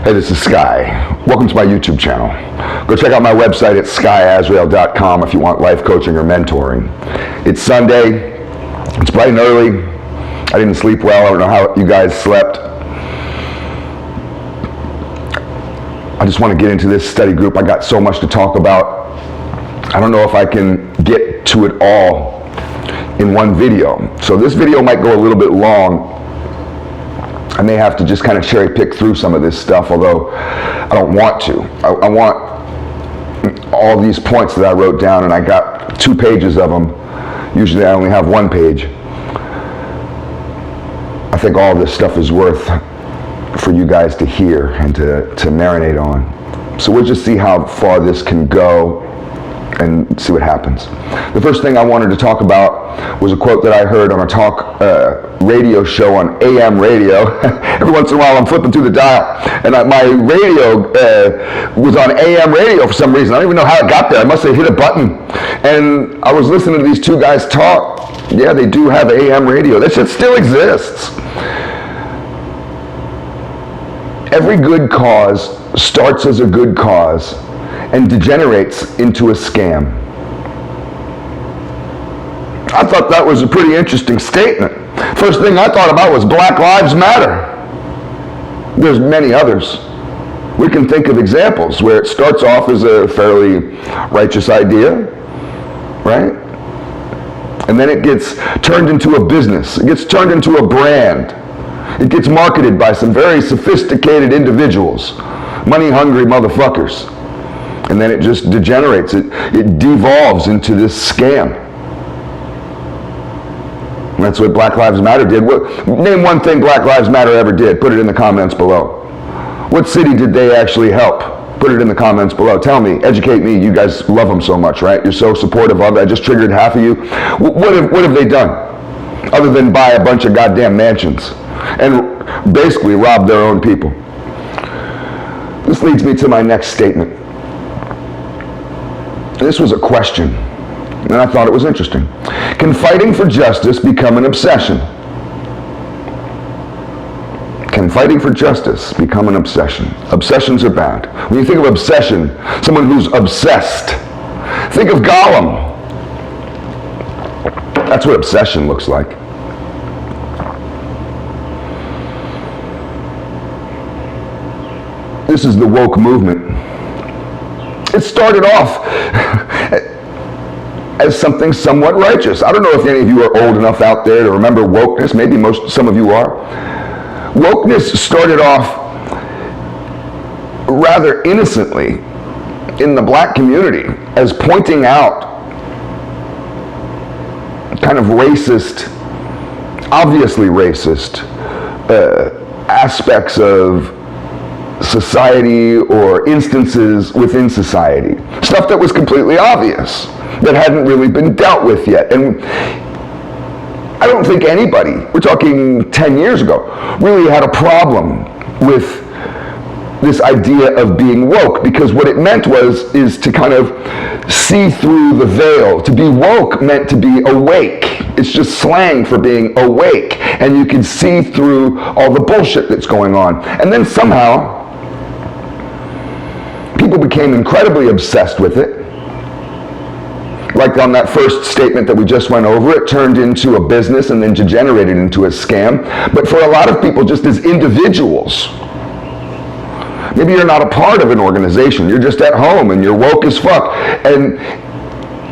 Hey, this is Sky. Welcome to my YouTube channel. Go check out my website at skyazrael.com if you want life coaching or mentoring. It's Sunday. It's bright and early. I didn't sleep well. I don't know how you guys slept. I just want to get into this study group. I got so much to talk about. I don't know if I can get to it all in one video. So this video might go a little bit long. I may have to just kind of cherry pick through some of this stuff, although I don't want to. I want all these points that I wrote down, and I got 2 pages of them. Usually I only have 1 page. I think all this stuff is worth for you guys to hear and to marinate on. So we'll just see how far this can go and see what happens. The first thing I wanted to talk about was a quote that I heard on a talk radio show on AM radio. Every once in a while I'm flipping through the dial, and my radio was on AM radio for some reason. I don't even know how it got there. I must have hit a button. And I was listening to these 2 guys talk. Yeah, they do have AM radio. That shit still exists. Every good cause starts as a good cause and degenerates into a scam. I thought that was a pretty interesting statement. First thing I thought about was Black Lives Matter. There's many others. We can think of examples where it starts off as a fairly righteous idea, right? And then it gets turned into a business. It gets turned into a brand. It gets marketed by some very sophisticated individuals, money-hungry motherfuckers. And then it just degenerates. It devolves into this scam. And that's what Black Lives Matter did. Name one thing Black Lives Matter ever did. Put it in the comments below. What city did they actually help? Put it in the comments below. Tell me, educate me. You guys love them so much, right? You're so supportive of it. I just triggered half of you. What have they done? Other than buy a bunch of goddamn mansions and basically rob their own people. This leads me to my next statement. This was a question, and I thought it was interesting. Can fighting for justice become an obsession? Can fighting for justice become an obsession? Obsessions are bad. When you think of obsession, someone who's obsessed, think of Gollum. That's what obsession looks like. This is the woke movement. It started off as something somewhat righteous. I don't know if any of you are old enough out there to remember wokeness. Maybe some of you are. Wokeness started off rather innocently in the black community as pointing out kind of racist, obviously racist aspects of society or instances within society. Stuff that was completely obvious, that hadn't really been dealt with yet. And I don't think anybody, we're talking 10 years ago, really had a problem with this idea of being woke, because what it meant is to kind of see through the veil. To be woke meant to be awake. It's just slang for being awake, and you can see through all the bullshit that's going on. And then somehow people became incredibly obsessed with it. Like on that first statement that we just went over, it turned into a business and then degenerated into a scam. But for a lot of people, just as individuals, maybe you're not a part of an organization, you're just at home and you're woke as fuck. And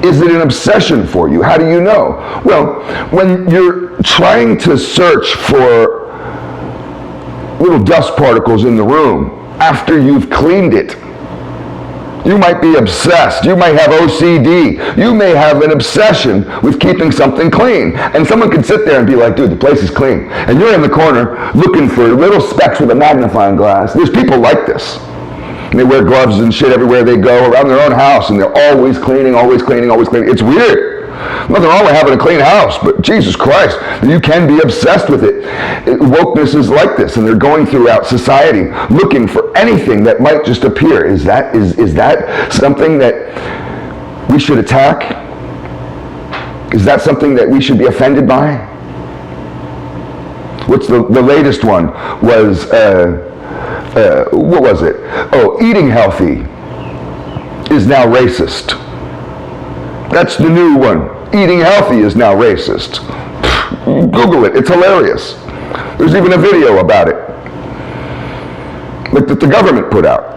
is it an obsession for you? How do you know? Well, when you're trying to search for little dust particles in the room after you've cleaned it, you might be obsessed. You might have OCD. You may have an obsession with keeping something clean. And someone could sit there and be like, dude, the place is clean. And you're in the corner looking for little specks with a magnifying glass. There's people like this. And they wear gloves and shit everywhere they go around their own house, and they're always cleaning, always cleaning, always cleaning. It's weird. Nothing wrong with having a clean house, but Jesus Christ, you can be obsessed with it. Wokeness is like this, and they're going throughout society looking for anything that might just appear. Is that something that we should attack? Is that something that we should be offended by? What's the latest one was what was it? Oh, eating healthy is now racist. That's the new one. Eating healthy is now racist. Google it, it's hilarious. There's even a video about it, like that the government put out.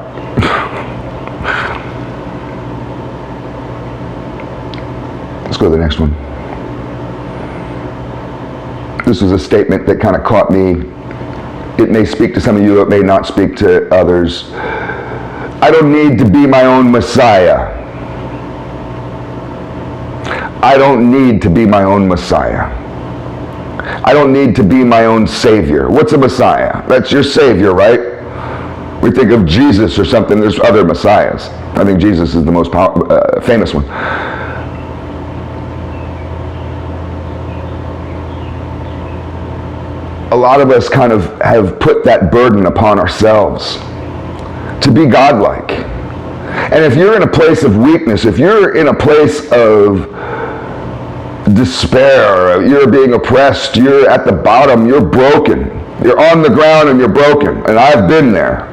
Let's go to the next one. This was a statement that kind of caught me. It may speak to some of you, it may not speak to others. I don't need to be my own Messiah. I don't need to be my own Messiah. I don't need to be my own Savior. What's a Messiah? That's your Savior, right? We think of Jesus or something. There's other Messiahs. I think Jesus is the most famous one. A lot of us kind of have put that burden upon ourselves to be godlike. And if you're in a place of weakness, if you're in a place of despair, you're being oppressed, you're at the bottom, you're broken, you're on the ground and you're broken, and I've been there.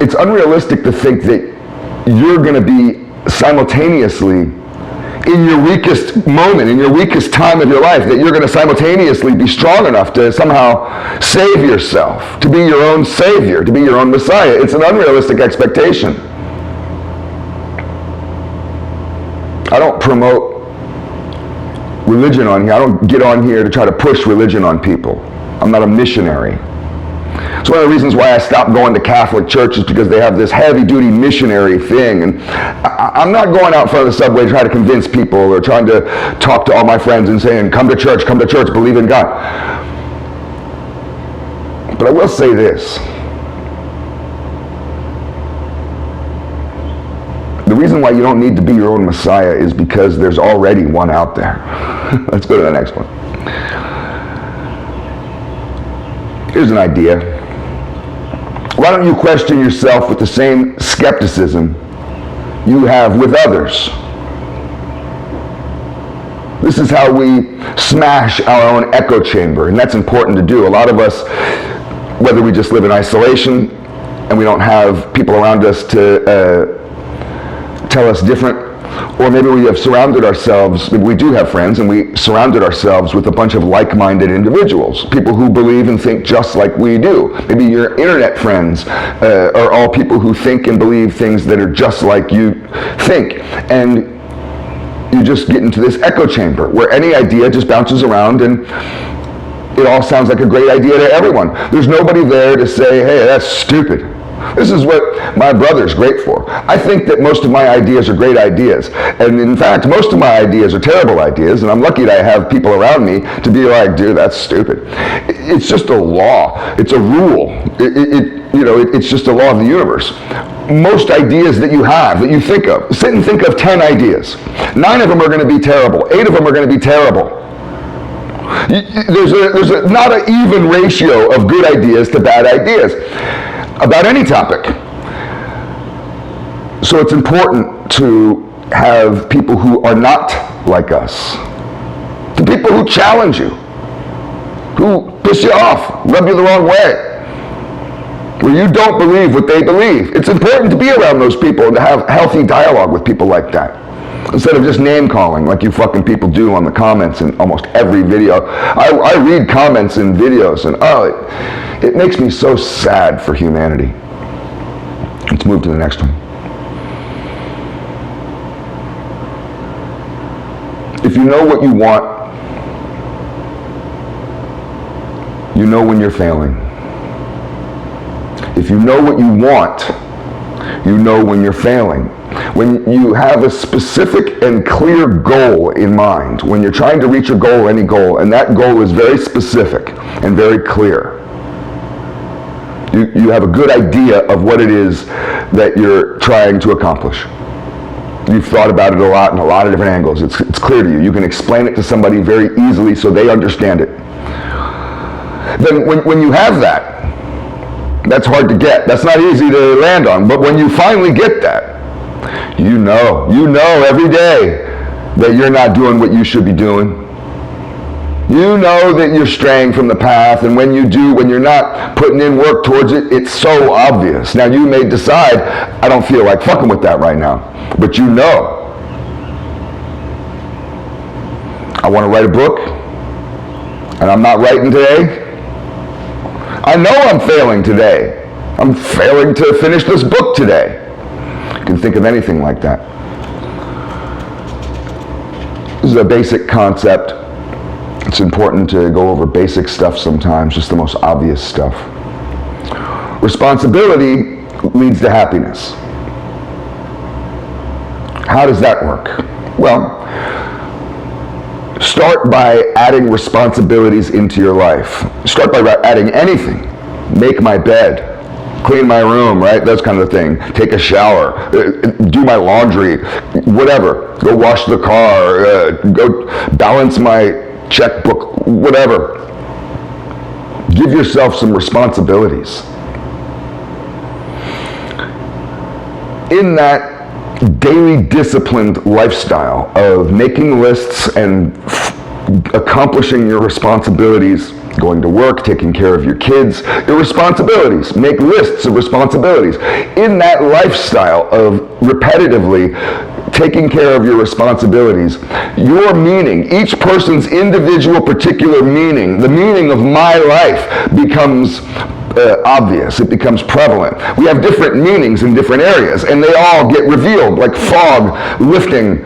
It's unrealistic to think that you're going to be simultaneously in your weakest moment, in your weakest time of your life, that you're going to simultaneously be strong enough to somehow save yourself, to be your own Savior, to be your own Messiah. It's an unrealistic expectation. I don't promote religion on here. I don't get on here to try to push religion on people. I'm not a missionary. It's one of the reasons why I stopped going to Catholic churches, because they have this heavy-duty missionary thing. And I'm not going out front of the subway trying to convince people or trying to talk to all my friends and saying, come to church, believe in God. But I will say this. The reason why you don't need to be your own Messiah is because there's already one out there. Let's go to the next one. Here's an idea. Why don't you question yourself with the same skepticism you have with others? This is how we smash our own echo chamber, and that's important to do. A lot of us, whether we just live in isolation and we don't have people around us to tell us different, or maybe we have surrounded ourselves, maybe we do have friends, and we surrounded ourselves with a bunch of like-minded individuals, people who believe and think just like we do. Maybe your internet friends are all people who think and believe things that are just like you think. And you just get into this echo chamber where any idea just bounces around and it all sounds like a great idea to everyone. There's nobody there to say, hey, that's stupid. This is what my brother's great for. I think that most of my ideas are great ideas. And in fact, most of my ideas are terrible ideas, and I'm lucky that I have people around me to be like, dude, that's stupid. It's just a law. It's a rule. It's just a law of the universe. Most ideas that you have, that you think of, sit and think of 10 ideas. 9 of them are going to be terrible. 8 of them are going to be terrible. There's not an even ratio of good ideas to bad ideas about any topic. So it's important to have people who are not like us, the people who challenge you, who piss you off, rub you the wrong way, where you don't believe what they believe. It's important to be around those people and to have healthy dialogue with people like that, instead of just name calling like you fucking people do on the comments in almost every video. I read comments in videos and it makes me so sad for humanity. Let's move to the next one. If you know what you want, you know when you're failing. If you know what you want, you know when you're failing. When you have a specific and clear goal in mind, when you're trying to reach a goal, any goal, and that goal is very specific and very clear, you have a good idea of what it is that you're trying to accomplish. You've thought about it a lot in a lot of different angles. It's clear to you. You can explain it to somebody very easily so they understand it. Then when you have that, that's hard to get. That's not easy to land on. But when you finally get that, you know every day that you're not doing what you should be doing. You know that you're straying from the path, and when you do, when you're not putting in work towards it, it's so obvious. Now you may decide, I don't feel like fucking with that right now, but you know. I want to write a book, and I'm not writing today. I know I'm failing today. I'm failing to finish this book today. You can think of anything like that. This is a basic concept. It's important to go over basic stuff sometimes, just the most obvious stuff. Responsibility leads to happiness. How does that work? Well, start by adding responsibilities into your life. Start by adding anything. Make my bed, clean my room, right? That kind of thing. Take a shower, do my laundry, whatever. Go wash the car, go balance my checkbook, whatever. Give yourself some responsibilities. In that daily disciplined lifestyle of making lists and accomplishing your responsibilities, going to work, taking care of your kids, your responsibilities, make lists of responsibilities. In that lifestyle of repetitively taking care of your responsibilities, your meaning, each person's individual particular meaning, the meaning of my life becomes obvious. It becomes prevalent. We have different meanings in different areas, and they all get revealed, like fog lifting,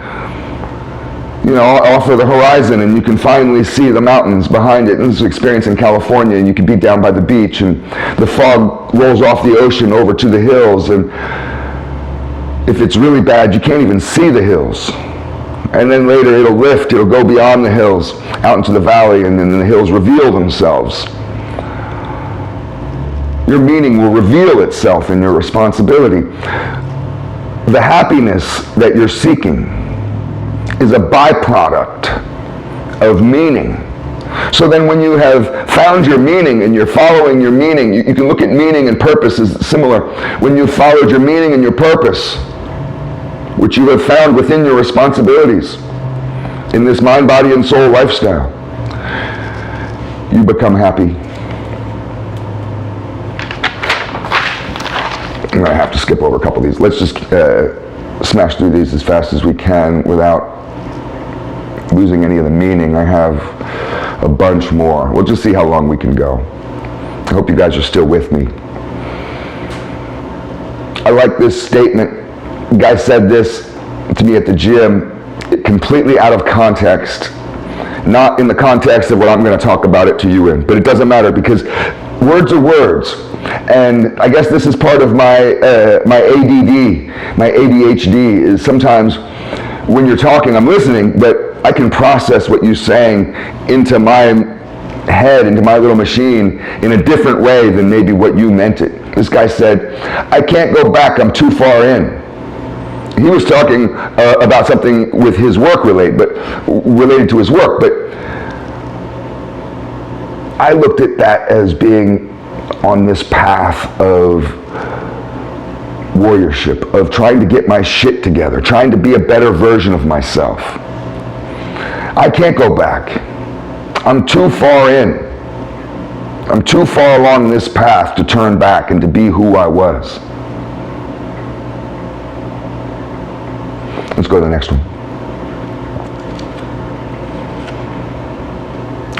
off of the horizon, and you can finally see the mountains behind it. And this is an experience in California, and you can be down by the beach, and the fog rolls off the ocean over to the hills, and if it's really bad, you can't even see the hills. And then later it'll lift, it'll go beyond the hills, out into the valley, and then the hills reveal themselves. Your meaning will reveal itself in your responsibility. The happiness that you're seeking is a byproduct of meaning. So then when you have found your meaning and you're following your meaning, you can look at meaning and purpose as similar. When you've followed your meaning and your purpose, which you have found within your responsibilities in this mind, body, and soul lifestyle, you become happy. I'm going to have to skip over a couple of these. Let's just smash through these as fast as we can without losing any of the meaning. I have a bunch more. We'll just see how long we can go. I hope you guys are still with me. I like this statement. The guy said this to me at the gym, completely out of context, not in the context of what I'm going to talk about it to you in, but it doesn't matter because words are words. And I guess this is part of my my ADD, my ADHD, is sometimes when you're talking, I'm listening, but I can process what you're saying into my head, into my little machine, in a different way than maybe what you meant it. This guy said, I can't go back, I'm too far in. He was talking about something with his work related to his work, but I looked at that as being on this path of warriorship, of trying to get my shit together, trying to be a better version of myself. I can't go back. I'm too far in. I'm too far along this path to turn back and to be who I was. Let's go to the next one.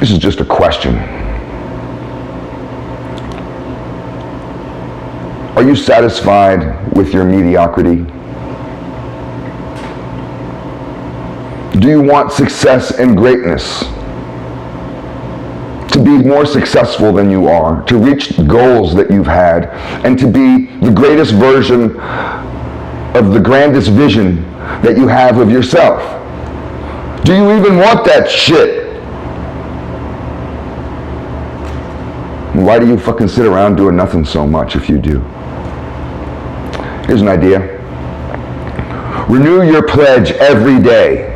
This is just a question. Are you satisfied with your mediocrity? Do you want success and greatness? To be more successful than you are, to reach goals that you've had, and to be the greatest version of the grandest vision that you have of yourself? Do you even want that shit? Why do you fucking sit around doing nothing so much if you do? Here's an idea. Renew your pledge every day.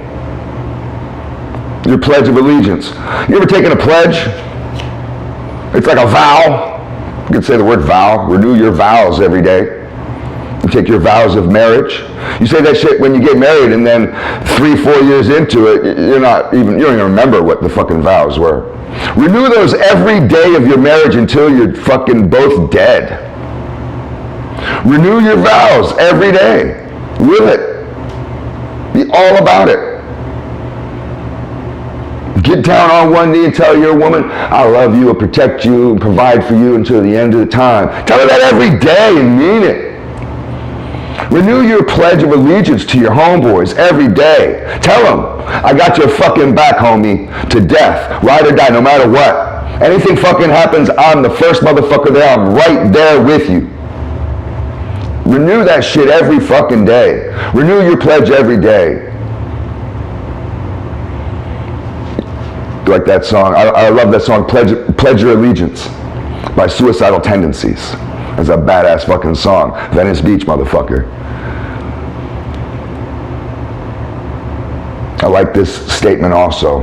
Your pledge of allegiance. You ever taken a pledge? It's like a vow. You could say the word vow. Renew your vows every day. take your vows of marriage. You say that shit when you get married, and then 3-4 years into it, you don't even remember what the fucking vows were. Renew those every day of your marriage until you're fucking both dead. Renew your vows every day. Live it. Be all about it. Get down on one knee and tell your woman, I love you, I'll protect you, and provide for you until the end of the time. Tell her that every day and mean it. Renew your pledge of allegiance to your homeboys every day. Tell them, I got your fucking back, homie, to death, ride or die, no matter what. Anything fucking happens, I'm the first motherfucker there. I'm right there with you. Renew that shit every fucking day. Renew your pledge every day. Like that song. I love that song, Pledge Your Allegiance by Suicidal Tendencies. It's a badass fucking song. Venice Beach, motherfucker. I like this statement also.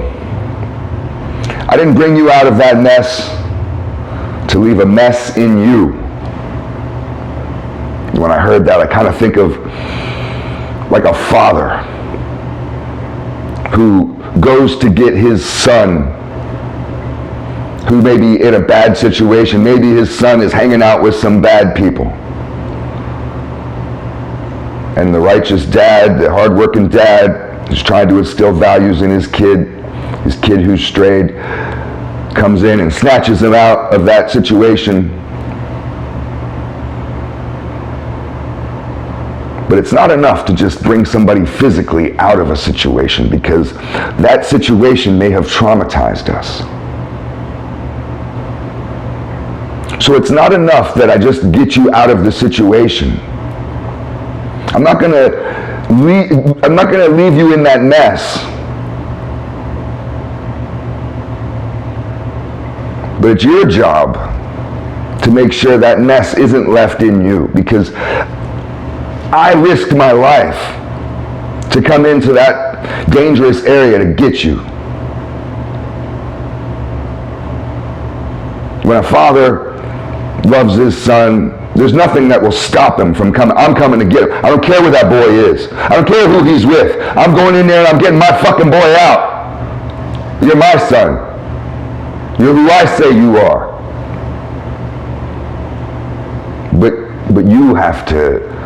I didn't bring you out of that mess to leave a mess in you. When I heard that, I kind of think of like a father who goes to get his son who may be in a bad situation. Maybe his son is hanging out with some bad people. And the righteous dad, the hardworking dad, is trying to instill values in his kid who's strayed, comes in and snatches him out of that situation. But it's not enough to just bring somebody physically out of a situation, because that situation may have traumatized us. So it's not enough that I just get you out of the situation. I'm not gonna leave you in that mess. But it's your job to make sure that mess isn't left in you, because I risked my life to come into that dangerous area to get you. When a father loves his son, there's nothing that will stop him from coming. I'm coming to get him. I don't care where that boy is. I don't care who he's with. I'm going in there and I'm getting my fucking boy out. You're my son. You're who I say you are. But you have to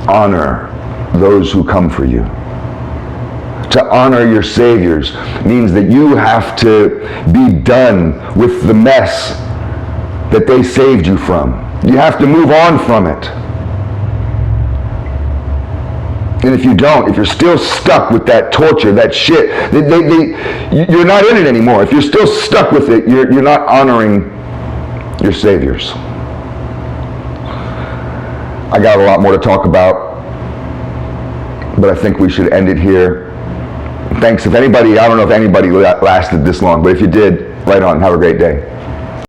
honor those who come for you. To honor your saviors means that you have to be done with the mess that they saved you from. You have to move on from it. And if you don't, if you're still stuck with that torture, that shit, you're not in it anymore. If you're still stuck with it, you're not honoring your saviors. I got a lot more to talk about, but I think we should end it here. Thanks. If anybody, I don't know if anybody lasted this long, but if you did, right on. Have a great day.